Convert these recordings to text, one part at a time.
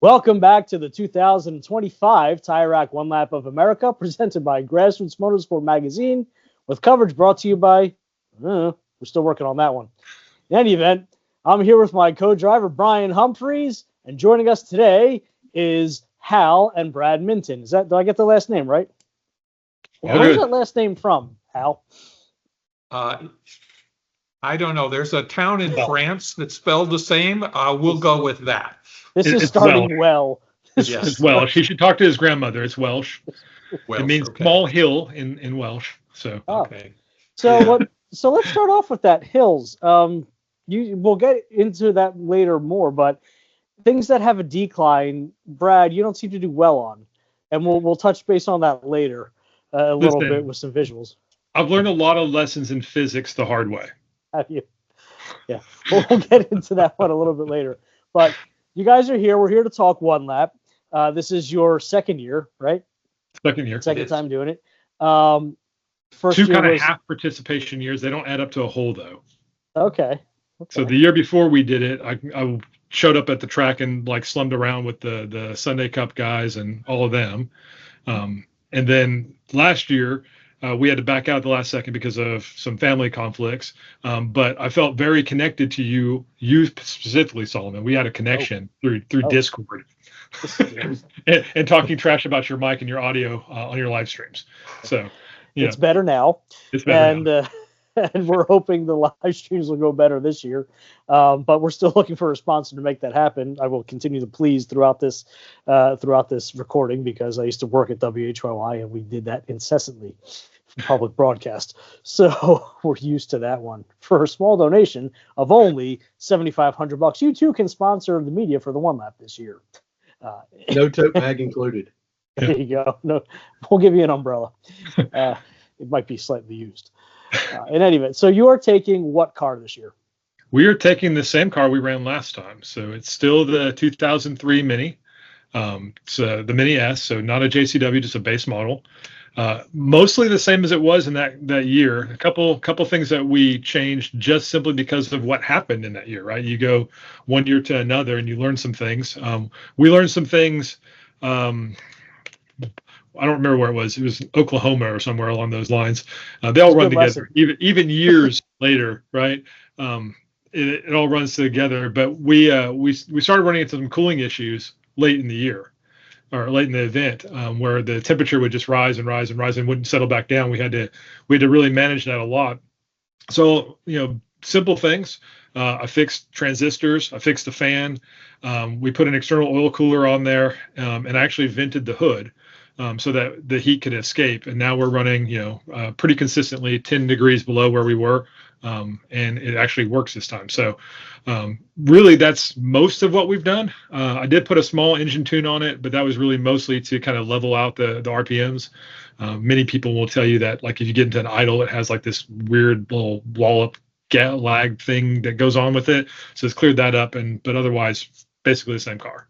Welcome back to the 2025 Tire Rack One Lap of America, presented by Grassroots Motorsport Magazine, with coverage brought to you by, we're still working on that one. In any event, I'm here with my co-driver, Bryan Humphreys, and joining us today is Hal and Brad Mintun. Did I get the last name right? Where's that last name from, Hal? I don't know. There's a town in France that's spelled the same. We'll go with that. This is starting well. Yes. It's Welsh. He should talk to his grandmother. It's Welsh. It means small hill in Welsh. So okay. So let's start off with that hills. We'll get into that later more, but things that have a decline, Brad, you don't seem to do well on, and we'll touch base on that later a little bit with some visuals. I've learned a lot of lessons in physics the hard way. Have you? Yeah, we'll get into that one a little bit later, but. You guys are here. We're here to talk one lap. This is your second year, right? Second time doing it. First two kind of half participation years. They don't add up to a whole, though. Okay. So the year before we did it, I showed up at the track and slummed around with the Sunday Cup guys and all of them. And then last year, we had to back out at the last second because of some family conflicts. But I felt very connected to you specifically, Solomon. We had a connection through Discord and talking trash about your mic and your audio on your live streams. So it's better now. It's better now. And we're hoping the live streams will go better this year. But we're still looking for a sponsor to make that happen. I will continue to please throughout this recording because I used to work at WHYY and we did that incessantly. Public broadcast, so we're used to that one. For a small donation of only $7,500, you too can sponsor the media for the one lap this year. No tote bag included. There you go. No, we'll give you an umbrella. It might be slightly used. In any event, so you are taking what car this year? We are taking the same car we ran last time. So it's still the 2003 Mini. So the Mini S. So not a JCW, just a base model. Mostly the same as it was in that year. A couple things that we changed just simply because of what happened in that year, right? You go one year to another and you learn some things. We learned some things. I don't remember where it was. It was Oklahoma or somewhere along those lines. They all run together, even years later, right? It all runs together. But we started running into some cooling issues late in the year. Or late in the event, where the temperature would just rise and rise and rise and wouldn't settle back down. We had to really manage that a lot. So simple things. I fixed transistors. I fixed the fan. We put an external oil cooler on there, and I actually vented the hood so that the heat could escape. And now we're running pretty consistently 10 degrees below where we were, and it actually works this time. So really that's most of what we've done. I did put a small engine tune on it, but that was really mostly to kind of level out the RPMs. Many people will tell you that if you get into an idle, it has this weird little wallop lag thing that goes on with it. So it's cleared that up, but otherwise basically the same car.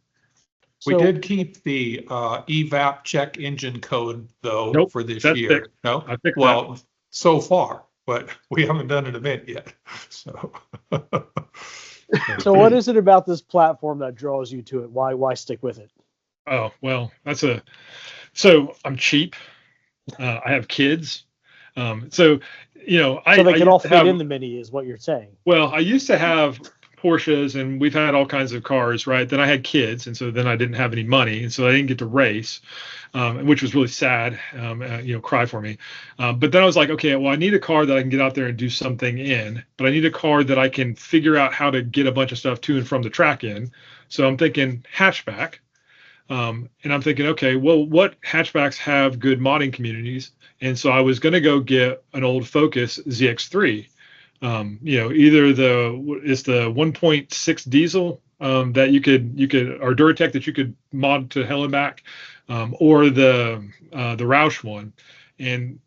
We did keep the evap check engine code though for this year. Fixed. No, I think so far, but we haven't done an event yet. So. So what is it about this platform that draws you to it? Why stick with it? Oh, well, so I'm cheap. I have kids. So they can all fit in the Mini is what you're saying. Well, I used to have Porsches and we've had all kinds of cars, right? Then I had kids. And so then I didn't have any money. And so I didn't get to race, which was really sad, cry for me. But then I was like, okay, well, I need a car that I can get out there and do something in, but I need a car that I can figure out how to get a bunch of stuff to and from the track in. So I'm thinking hatchback. And I'm thinking, okay, well, what hatchbacks have good modding communities? And so I was going to go get an old Focus ZX3. Either it's the 1.6 diesel that you could or Duratec that you could mod to hell and back, or the Roush one, and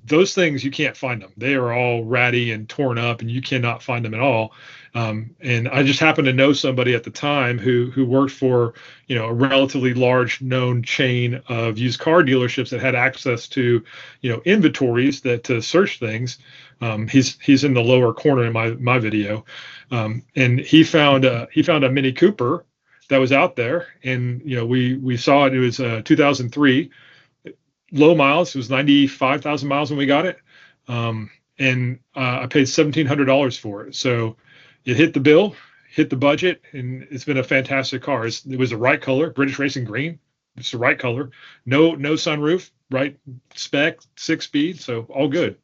those things you can't find them. They are all ratty and torn up, and you cannot find them at all. And I just happened to know somebody at the time who worked for a relatively large known chain of used car dealerships that had access to inventories to search things. He's in the lower corner in my video, and he found a Mini Cooper that was out there. And, we saw it. It was 2003, low miles. It was 95,000 miles when we got it. And I paid $1,700 for it. So it hit the bill, hit the budget, and it's been a fantastic car. It was the right color, British Racing Green. It's the right color. No sunroof, right spec, 6-speed, so all good.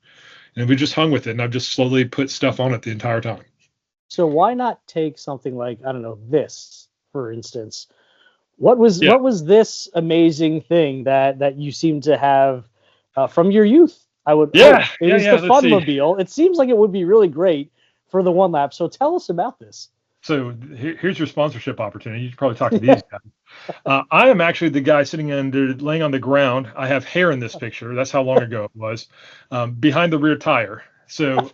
And we just hung with it, and I've just slowly put stuff on it the entire time. So why not take something like, I don't know, this, for instance? What was this amazing thing that you seem to have from your youth? I would hope. It was the Funmobile. It seems like it would be really great for the one lap. So tell us about this. So here's your sponsorship opportunity. You should probably talk to these guys. I am actually the guy laying on the ground. I have hair in this picture. That's how long ago it was. Behind the rear tire. So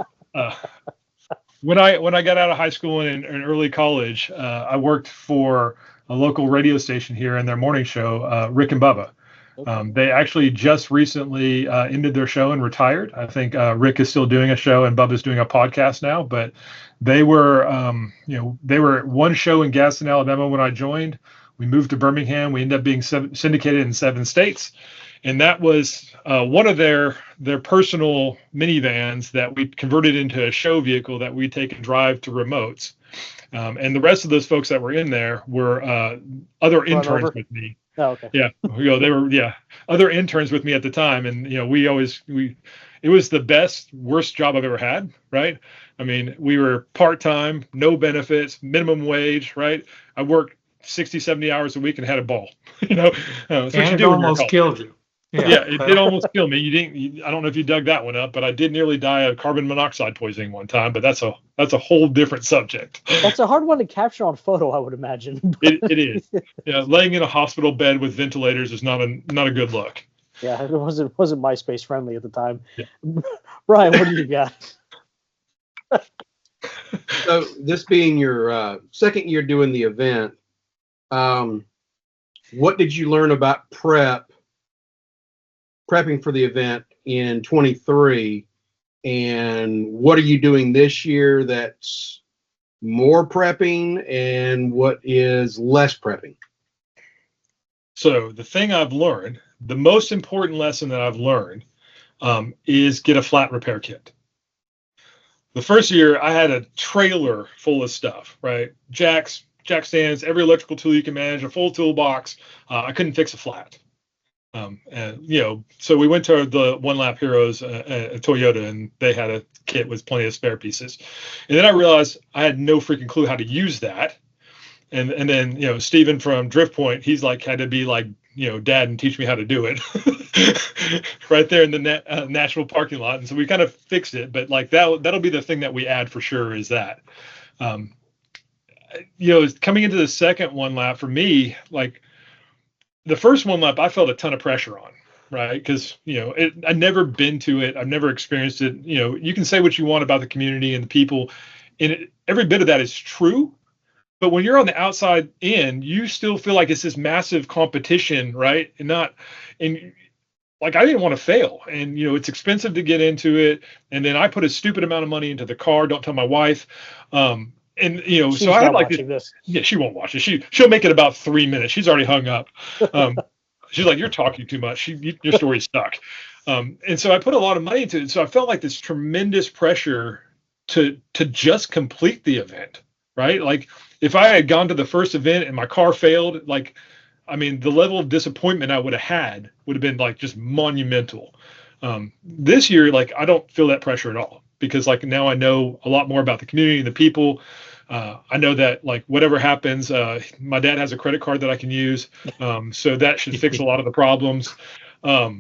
when I got out of high school and early college, I worked for a local radio station here in their morning show, Rick and Bubba. Okay. They actually just recently ended their show and retired. I think Rick is still doing a show and Bubba's doing a podcast now, but they were, they were at one show in Gadsden, Alabama when I joined. We moved to Birmingham. We ended up being syndicated in 7 states. And that was one of their personal minivans that we converted into a show vehicle that we take and drive to remotes. And the rest of those folks that were in there were other interns with me. Oh, okay. Yeah, they were other interns with me at the time, and it was the best worst job I've ever had. Right? I mean, we were part-time, no benefits, minimum wage. Right? I worked 60, 70 hours a week and had a ball. So and it almost killed you. Yeah, it did almost kill me. I don't know if you dug that one up, but I did nearly die of carbon monoxide poisoning one time. But that's a whole different subject. That's a hard one to capture on photo, I would imagine. It is. Yeah, laying in a hospital bed with ventilators is not a good look. Yeah, it wasn't MySpace friendly at the time. Yeah. Brian, what do you got? So this being your second year doing the event, what did you learn about prepping for the event in 23, and what are you doing this year that's more prepping and what is less prepping? So the thing I've learned, the most important lesson that I've learned is get a flat repair kit. The first year I had a trailer full of stuff, right? Jack stands, every electrical tool you can manage, a full toolbox. I couldn't fix a flat. So we went to the One Lap Heroes at Toyota, and they had a kit with plenty of spare pieces. And then I realized I had no freaking clue how to use that. And then, Steven from Drift Point, he's had to be dad and teach me how to do it right there in the Nashville parking lot. And so we kind of fixed it, but that'll be the thing that we add for sure is that, coming into the second one lap for me, the first one lap, I felt a ton of pressure on, right? Because, I'd never been to it. I've never experienced it. You can say what you want about the community and the people, and every bit of that is true. But when you're on the outside in, you still feel like it's this massive competition, right? I didn't want to fail. And, it's expensive to get into it. And then I put a stupid amount of money into the car. Don't tell my wife. She's so I had this. Yeah, she won't watch it. She'll make it about 3 minutes. She's already hung up. She's like, you're talking too much. Your story's stuck. And so I put a lot of money into it. So I felt like this tremendous pressure to just complete the event, right? If I had gone to the first event and my car failed, the level of disappointment I would have had would have been just monumental. This year, I don't feel that pressure at all. Because now I know a lot more about the community and the people. I know that whatever happens, my dad has a credit card that I can use. So that should fix a lot of the problems. But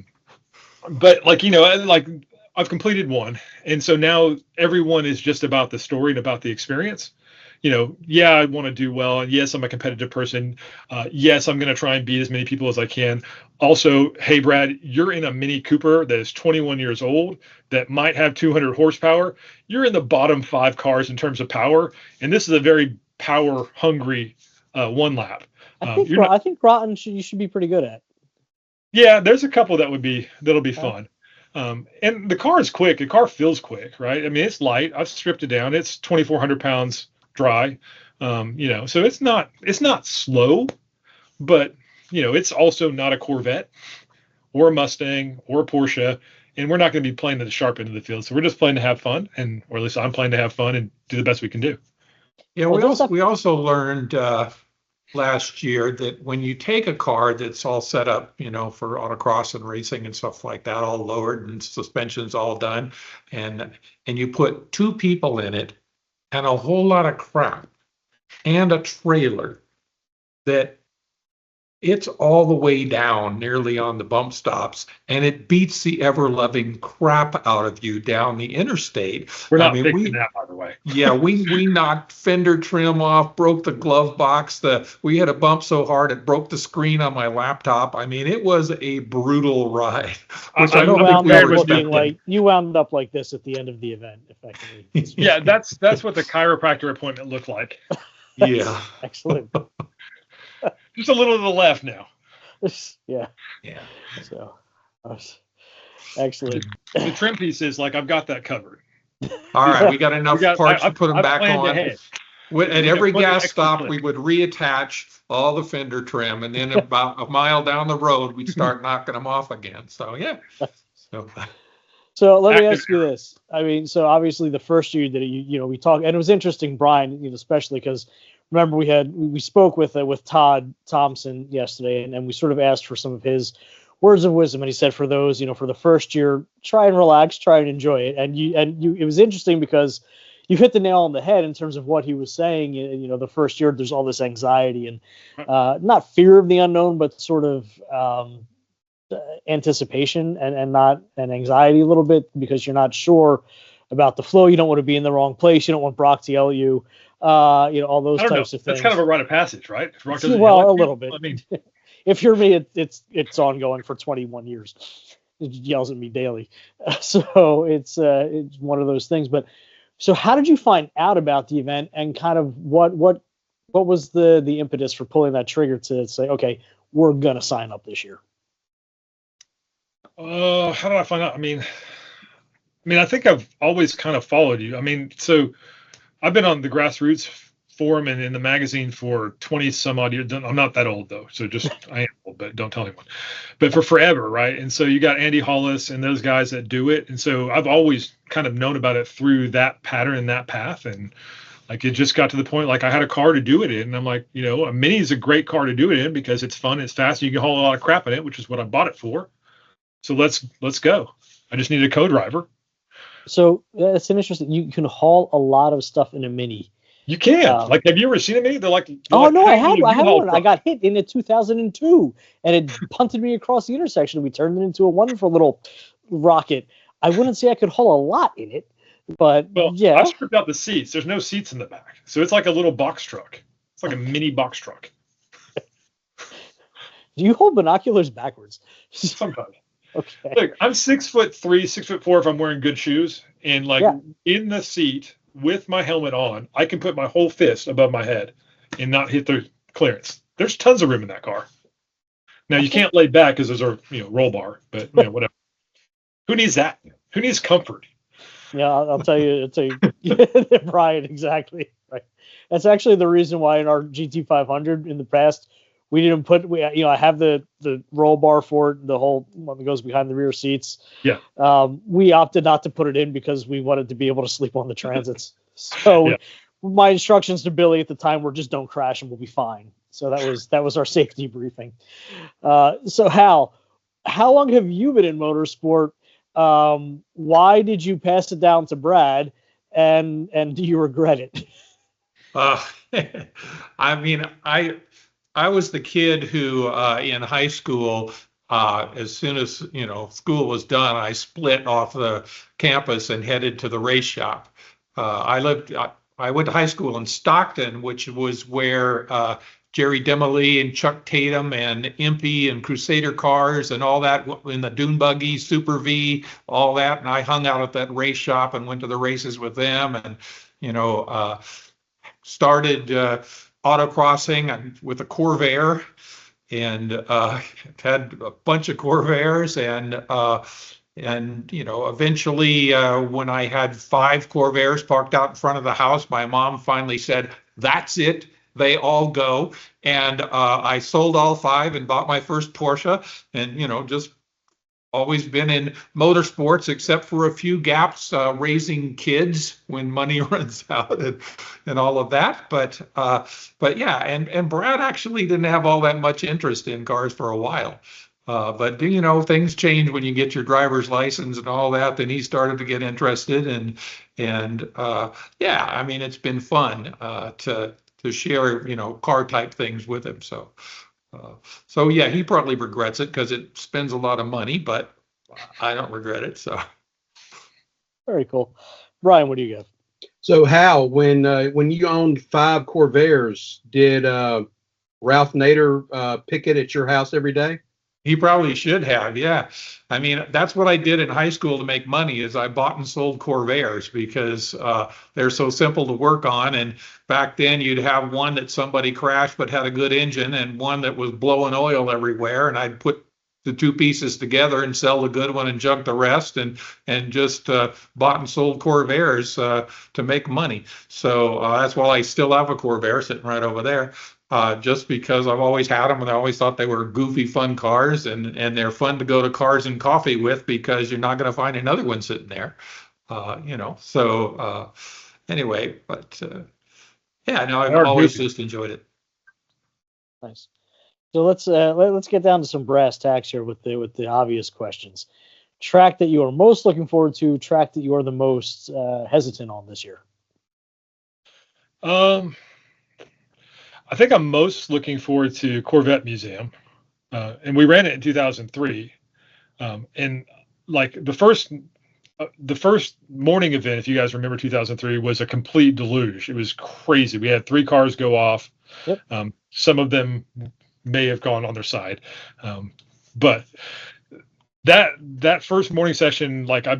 I've completed one. And so now everyone is just about the story and about the experience. I want to do well. And yes, I'm a competitive person. Yes, I'm going to try and beat as many people as I can. Also, hey, Brad, you're in a Mini Cooper that is 21 years old that might have 200 horsepower. You're in the bottom 5 cars in terms of power. And this is a very power hungry one lap. I think Groton you should be pretty good at. Yeah, there's a couple that'll be fun. And the car is quick. The car feels quick, right? I mean, it's light. I've stripped it down. It's 2,400 pounds dry. So it's not slow, but it's also not a Corvette or a Mustang or a Porsche, and we're not going to be playing at the sharp end of the field. So we're just playing to have fun, or at least I'm playing to have fun and do the best we can do. Yeah, we also learned last year that when you take a car that's all set up, for autocross and racing and stuff like that, all lowered and suspension's all done, and you put two people in it and a whole lot of crap and a trailer, that it's all the way down nearly on the bump stops, and it beats the ever-loving crap out of you down the interstate. We're not fixing that, by the way. Yeah, we knocked fender trim off, broke the glove box. We had a bump so hard it broke the screen on my laptop. I mean, it was a brutal ride. Which you wound up like this at the end of the event, effectively. Yeah, that's what the chiropractor appointment looked like. Yeah. Excellent. Just a little to the left now. Yeah. So, excellent. The trim piece is I've got that covered. All right, we got enough parts to put them back on. At every gas stop, we would reattach all the fender trim, and then about a mile down the road, we'd start knocking them off again. So, yeah. So let me ask you this. I mean, so obviously the first year that we talked, and it was interesting, Bryan, especially because remember we spoke with Todd Thompson yesterday, and we sort of asked for some of his words of wisdom, and he said for those, for the first year, try and relax, try and enjoy it. And it was interesting because you hit the nail on the head in terms of what he was saying. The first year there's all this anxiety and not fear of the unknown, but sort of anticipation and not an anxiety a little bit because you're not sure about the flow. You don't want to be in the wrong place. You don't want Brock to yell at you. All those types of things. That's kind of a rite of passage, right? Well, a little bit. I mean, if you're me, it's ongoing for 21 years. It yells at me daily, so it's one of those things. But so, how did you find out about the event, and kind of what was the impetus for pulling that trigger to say, okay, we're gonna sign up this year? How did I find out? I mean, I think I've always kind of followed you. I mean, so I've been on the grassroots forum and in the magazine for 20 some odd years. I'm not that old though, so I am old, but don't tell anyone. But for forever, right? And so you got Andy Hollis and those guys that do it, and so I've always kind of known about it through that pattern and that path, and it just got to the point I had a car to do it in, and I'm like, a Mini is a great car to do it in because it's fun, it's fast, and you can haul a lot of crap in it, which is what I bought it for. So let's go. I just need a co-driver. So that's an interesting. You can haul a lot of stuff in a Mini. You can. Have you ever seen a Mini? They're like. No, I have one. I got hit in 2002, and it punted me across the intersection. We turned it into a wonderful little rocket. I wouldn't say I could haul a lot in it, but yeah. I stripped out the seats. There's no seats in the back, so it's like a little box truck. It's like a mini box truck. Do you hold binoculars backwards? Sometimes. Okay. Look, I'm 6'3", 6'4" if I'm wearing good shoes, and in the seat with my helmet on, I can put my whole fist above my head and not hit the clearance. There's tons of room in that car. Now you can't lay back because there's a roll bar, but whatever. Who needs that? Who needs comfort? Yeah, I'll tell you, Bryan, exactly. Right. That's actually the reason why in our GT500 in the past. We didn't put, I have the roll bar for it, the whole one that goes behind the rear seats. Yeah. We opted not to put it in because we wanted to be able to sleep on the transits. So my instructions to Billy at the time were just don't crash and we'll be fine. So that was our safety briefing. So Hal, how long have you been in motorsport? Why did you pass it down to Brad, and do you regret it? I mean, I was the kid who in high school, as soon as school was done, I split off the campus and headed to the race shop. I went to high school in Stockton, which was where Jerry Demily and Chuck Tatum and Impey and Crusader cars and all that in the Dune Buggy, Super V, all that. And I hung out at that race shop and went to the races with them, and started autocrossing with a Corvair, and had a bunch of Corvairs, and and eventually, when I had 5 Corvairs parked out in front of the house, my mom finally said, "That's it. They all go." And I sold all 5 and bought my first Porsche, and just always been in motorsports, except for a few gaps raising kids when money runs out, and all of that. But yeah, and Brad actually didn't have all that much interest in cars for a while. But things change when you get your driver's license and all that. Then he started to get interested, and yeah, I mean, it's been fun to share car type things with him. So yeah, he probably regrets it because it spends a lot of money, but I don't regret it. So Very cool. Bryan, what do you got? So Hal, when you owned 5 Corvairs, did Ralph Nader pick it at your house every day? he probably should have. Yeah, I mean, that's what I did in high school to make money. Is I bought and sold Corvairs because they're so simple to work on. And back then, you'd have one that somebody crashed but had a good engine, and one that was blowing oil everywhere. And I'd put the 2 pieces together and sell the good one and junk the rest, and just bought and sold Corvairs to make money. So that's why I still have a Corvair sitting right over there. Just because I've always had them, and I always thought they were goofy, fun cars, and they're fun to go to Cars and Coffee with because you're not going to find another one sitting there, So anyway, but yeah, no, I've always just enjoyed it. Nice. So let's get down to some brass tacks here with the obvious questions. Track that you are most looking forward to, track that you are the most hesitant on this year. I think I'm most looking forward to Corvette Museum, and we ran it in 2003. And like the first morning event, if you guys remember 2003, was a complete deluge. It was crazy. We had 3 cars go off. Yep. Some of them may have gone on their side, but that first morning session, like I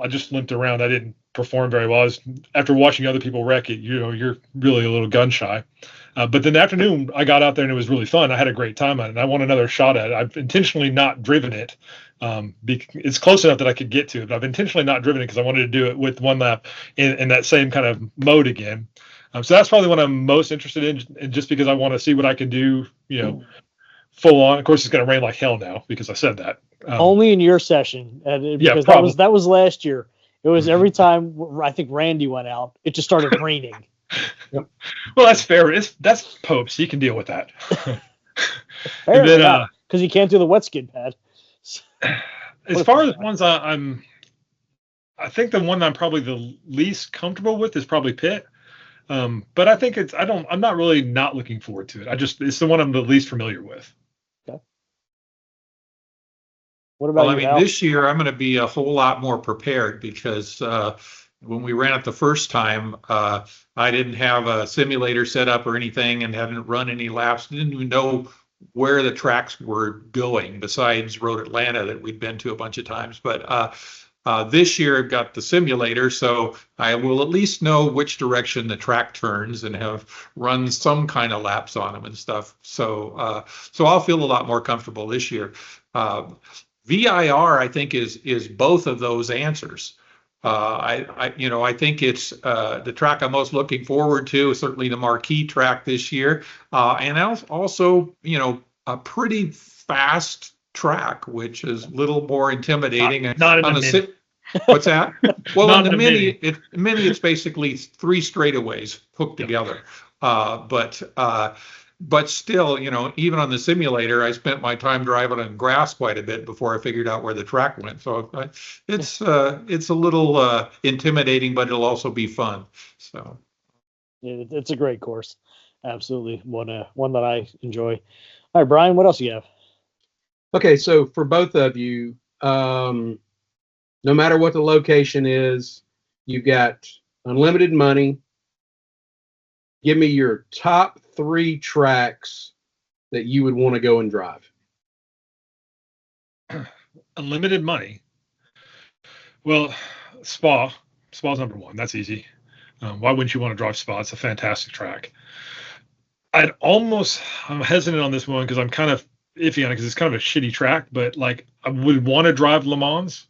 just limped around. I didn't perform very well. After watching other people wreck it, you're really a little gun shy. But then the afternoon, I got out there and it was really fun. I had a great time on it, and I want another shot at it. I've intentionally not driven it. It's close enough that I could get to it, but I've intentionally not driven it because I wanted to do it with one lap in that same kind of mode again. So that's probably what I'm most interested in, and just because I want to see what I can do, full on. Of course, it's going to rain like hell now because I said that. Only in your session, because yeah, that was last year. It was every time I think Randy went out, it just started raining. Well, that's fair. That's Popes. He can deal with that. Fair enough, because he can't do the wet skid pad. As far as ones I think the one I'm probably the least comfortable with is probably Pitt. But I think I'm not really not looking forward to it. it's the one I'm the least familiar with. Okay. What about you, Al? This year I'm going to be a whole lot more prepared because when we ran it the first time, I didn't have a simulator set up or anything and hadn't run any laps. Didn't even know where the tracks were going besides Road Atlanta that we'd been to a bunch of times. But this year I've got the simulator, so I will at least know which direction the track turns and have run some kind of laps on them and stuff. So I'll feel a lot more comfortable this year. VIR, I think, is both of those answers. I think it's the track I'm most looking forward to is certainly the marquee track this year, and also a pretty fast track, which is a little more intimidating. Not in the mini. What's that? Well, in the mini, it's basically 3 straightaways hooked together. But still, even on the simulator, I spent my time driving on grass quite a bit before I figured out where the track went. So it's a little intimidating, but it'll also be fun. So yeah, it's a great course. Absolutely. One that I enjoy. All right, Bryan, what else do you have? Okay, so for both of you, no matter what the location is, you've got unlimited money. Give me your top 3 tracks that you would want to go and drive. Unlimited money. Well, Spa's number 1. That's easy. Why wouldn't you want to drive Spa? It's a fantastic track. I'm hesitant on this one because I'm kind of iffy on it because it's kind of a shitty track, but like I would want to drive Le Mans.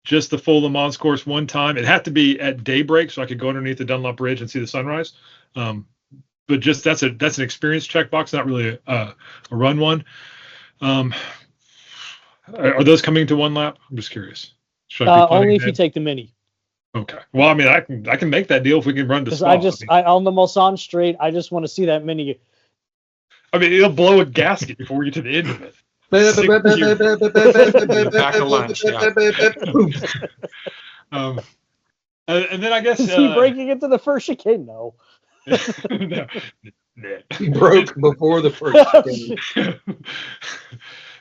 just the full Le Mans course one time. It had to be at daybreak so I could go underneath the Dunlop Ridge and see the sunrise. But just that's an experience checkbox, not really a run one. Are those coming to one lap? I'm just curious. Should I be planning Only if you ahead? take the Mini. Okay. Well, I mean, I can make that deal if we can run to Because Spa. on the Mulsanne straight, I just want to see that Mini. I mean, it'll blow a gasket before we get to the end of it. Pack a lunch, And then I guess Is he breaking into the first chicane? No. No. He broke before the first.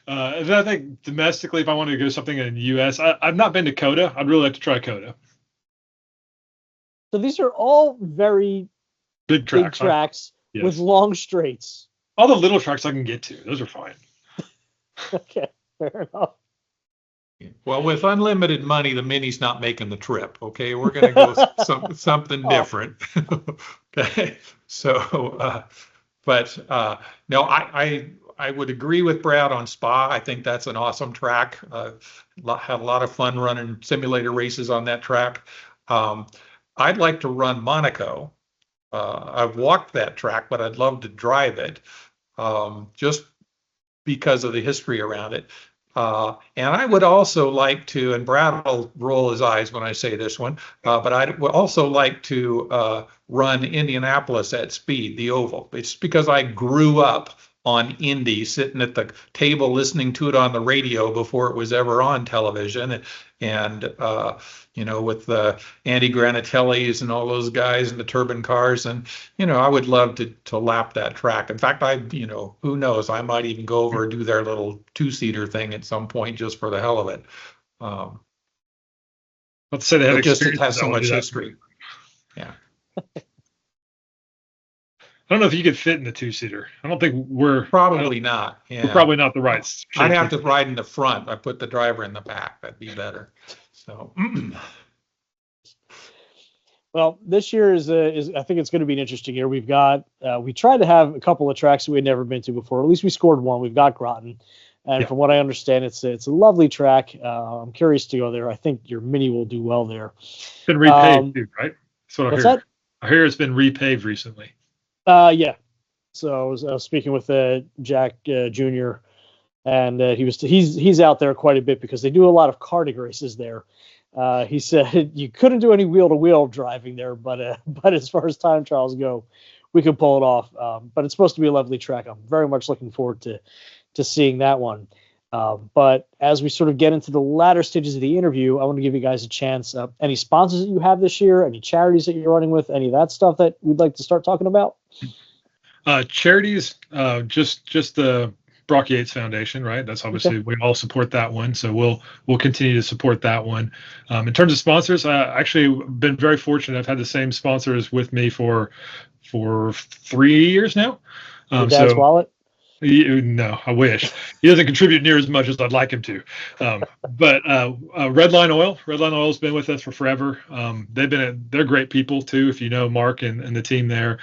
And then I think domestically, if I wanted to go something in the U.S., I've not been to Coda. I'd really like to try Coda. So these are all very Big tracks yes. With long straights. All the little tracks I can get to. Those are fine. Okay, fair enough. Well, with unlimited money, the Mini's not making the trip. Okay, we're going to go something different. Okay, so, no, I would agree with Brad on Spa. I think that's an awesome track. Had a lot of fun running simulator races on that track. I'd like to run Monaco. I've walked that track, but I'd love to drive it, just because of the history around it. And I would also like to, and Brad will roll his eyes when I say this one, but I would also like to run Indianapolis at speed, the oval. It's because I grew up on Indy, sitting at the table listening to it on the radio before it was ever on television, and with the Andy Granatellis and all those guys and the turbine cars, and I would love to lap that track. In fact, who knows, I might even go over and do their little 2-seater thing at some point just for the hell of it. Let's say they had just it has so much history. Yeah. I don't know if you could fit in the 2-seater. I don't think probably not. Yeah. We're probably not the right. I'd have to ride in the front. I put the driver in the back. That'd be better. So. Well, this year is I think it's going to be an interesting year. We've got we tried to have a couple of tracks that we had never been to before. At least we scored one. We've got Groton, and from what I understand, it's a lovely track. I'm curious to go there. I think your Mini will do well there. It's been repaved too, right? That's what I hear. That? I hear it's been repaved recently. Yeah. So I was speaking with Jack Jr. and he's out there quite a bit because they do a lot of karting races there. He said you couldn't do any wheel-to-wheel driving there, but as far as time trials go, we could pull it off. But it's supposed to be a lovely track. I'm very much looking forward to seeing that one. But as we sort of get into the latter stages of the interview, I want to give you guys a chance. Any sponsors that you have this year, any charities that you're running with, any of that stuff that we'd like to start talking about? Charities, just the Brock Yates Foundation, right? That's obviously we all support that one, so we'll continue to support that one. In terms of sponsors, I actually been very fortunate. I've had the same sponsors with me for 3 years now. Your dad's wallet? No, I wish. He doesn't contribute near as much as I'd like him to. But Redline Oil's been with us for forever. They're great people too. If you know Mark and the team there.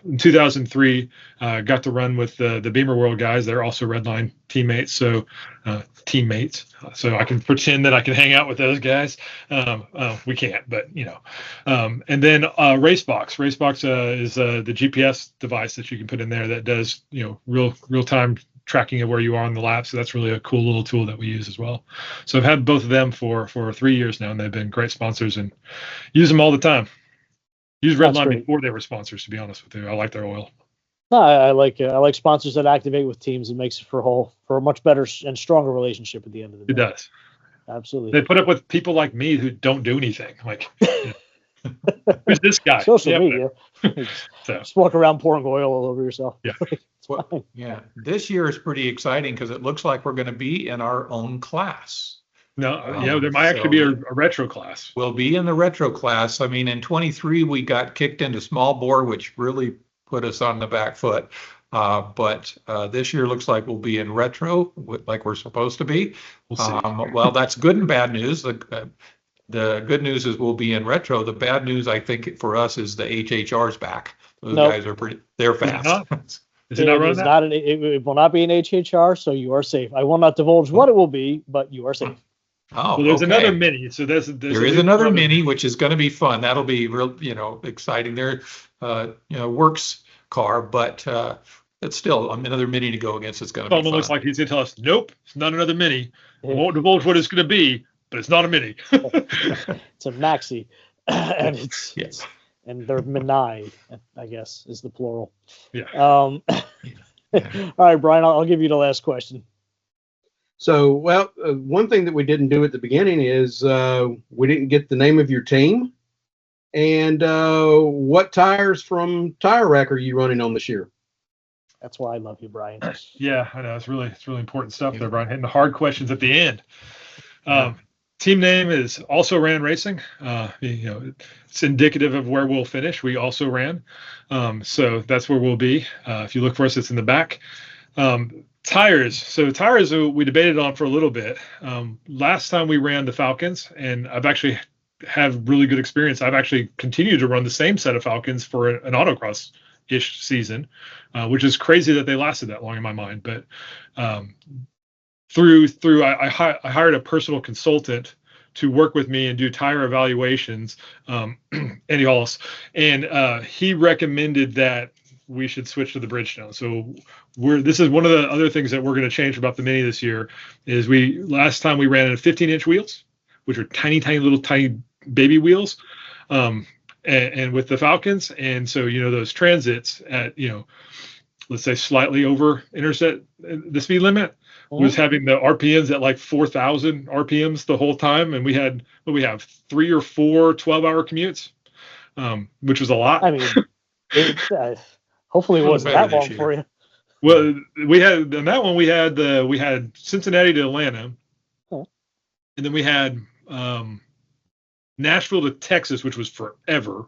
In 2003, got to run with the Beamer World guys. They're also Redline teammates. So I can pretend that I can hang out with those guys. We can't, but and then Racebox. Racebox is the GPS device that you can put in there that does real time tracking of where you are on the lap. So that's really a cool little tool that we use as well. So I've had both of them for 3 years now, and they've been great sponsors and use them all the time. Use Redline before they were sponsors, to be honest with you. I like their oil. No, I like sponsors that activate with teams. It makes it for a much better and stronger relationship at the end of the day. It does. Absolutely. They put up with people like me who don't do anything. Like, who's this guy? Social media. Just walk around pouring oil all over yourself. Yeah. Well, yeah. This year is pretty exciting because it looks like we're going to be in our own class. No, there might actually be a retro class. We'll be in the retro class. I mean, in 23, we got kicked into small bore, which really put us on the back foot. But this year looks like we'll be in retro, like we're supposed to be. We'll see. Well, that's good and bad news. The good news is we'll be in retro. The bad news, I think, for us is the HHR's back. Those guys are they're fast. Is it not running? It will not be an HHR, so you are safe. I will not divulge what it will be, but you are safe. Oh, Well, there's okay. another mini. So there is another mini, which is going to be fun. That'll be real, exciting. There, works car, but it's still another mini to go against. It's going to be Someone fun. looks like he's going to tell us, nope, it's not another mini. I Yeah. won't divulge what it's going to be, but it's not a mini. It's a maxi, and Yes. and they're mini, I guess is the plural. Yeah. All right, Brian, I'll give you the last question. So, well, one thing that we didn't do at the beginning is we didn't get the name of your team, and what tires from Tire Rack are you running on this year? That's why I love you, Brian. Yeah, I know. It's really important stuff there, Brian. Hitting the hard questions at the end. Team name is Also Ran Racing. It's indicative of where we'll finish. We also ran. So that's where we'll be. If you look for us, it's in the back. Tires. So tires we debated on for a little bit. Last time we ran the Falcons, and I've actually had really good experience. I've actually continued to run the same set of Falcons for an autocross-ish season, which is crazy that they lasted that long in my mind. But I hired a personal consultant to work with me and do tire evaluations, Andy Hollis, and he recommended that we should switch to the Bridgestone. So this is one of the other things that we're going to change about the Mini this year is last time we ran at 15-inch wheels, which are tiny baby wheels, and with the Falcons. And so, those transits at, let's say slightly over intersect the speed limit was having the RPMs at like 4,000 RPMs the whole time. And we have 3 or 4 12-hour commutes, which was a lot. I mean, hopefully it wasn't that long for you. Well, we had on that one. We had Cincinnati to Atlanta, and then we had Nashville to Texas, which was forever.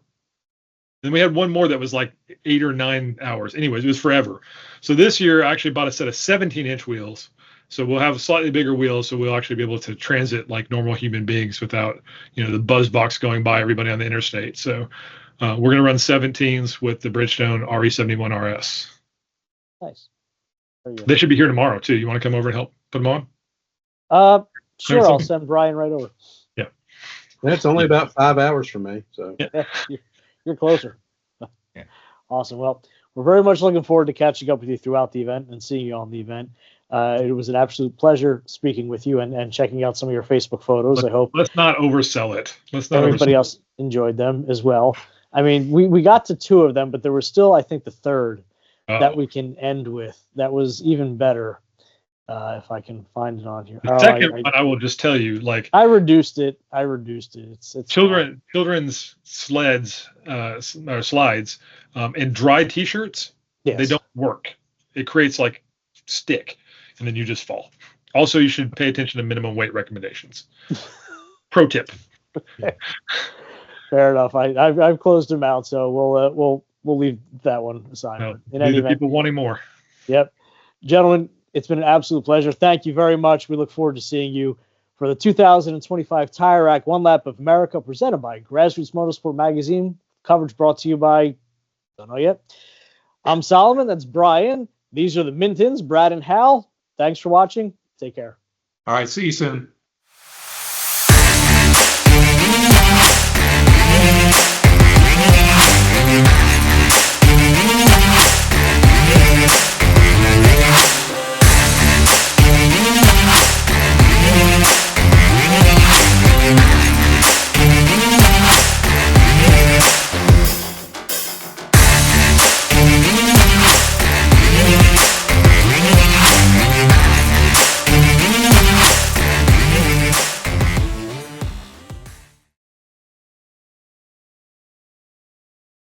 Then we had one more that was like 8 or 9 hours. Anyways, it was forever. So this year, I actually bought a set of 17-inch wheels. So we'll have slightly bigger wheels, so we'll actually be able to transit like normal human beings without, the buzz box going by everybody on the interstate. So we're going to run 17s with the Bridgestone RE71 RS. Nice. They should be here tomorrow too. You want to come over and help put them on? Sure. I'll send Brian right over. Yeah. That's only about 5 hours from me. So Yeah, you're closer. Yeah. Awesome. Well, we're very much looking forward to catching up with you throughout the event and seeing you on the event. It was an absolute pleasure speaking with you and checking out some of your Facebook photos. I hope let's not oversell it. Everybody else enjoyed them as well. I mean, we got to 2 of them, but there was still, I think, the third that we can end with. That was even better. If I can find it on here. The second one, I will just tell you, like I reduced it. It's children's sleds or slides and dry T-shirts. Yes. They don't work. It creates like stick, and then you just fall. Also, you should pay attention to minimum weight recommendations. Pro tip. Fair enough. I've closed them out, so we'll leave that one aside. No, in any event, people wanting more. Yep, gentlemen, it's been an absolute pleasure. Thank you very much. We look forward to seeing you for the 2025 Tire Rack One Lap of America, presented by Grassroots Motorsport Magazine. Coverage brought to you by don't know yet. I'm Solomon. That's Brian. These are the Mintuns, Brad and Hal. Thanks for watching. Take care. All right. See you soon.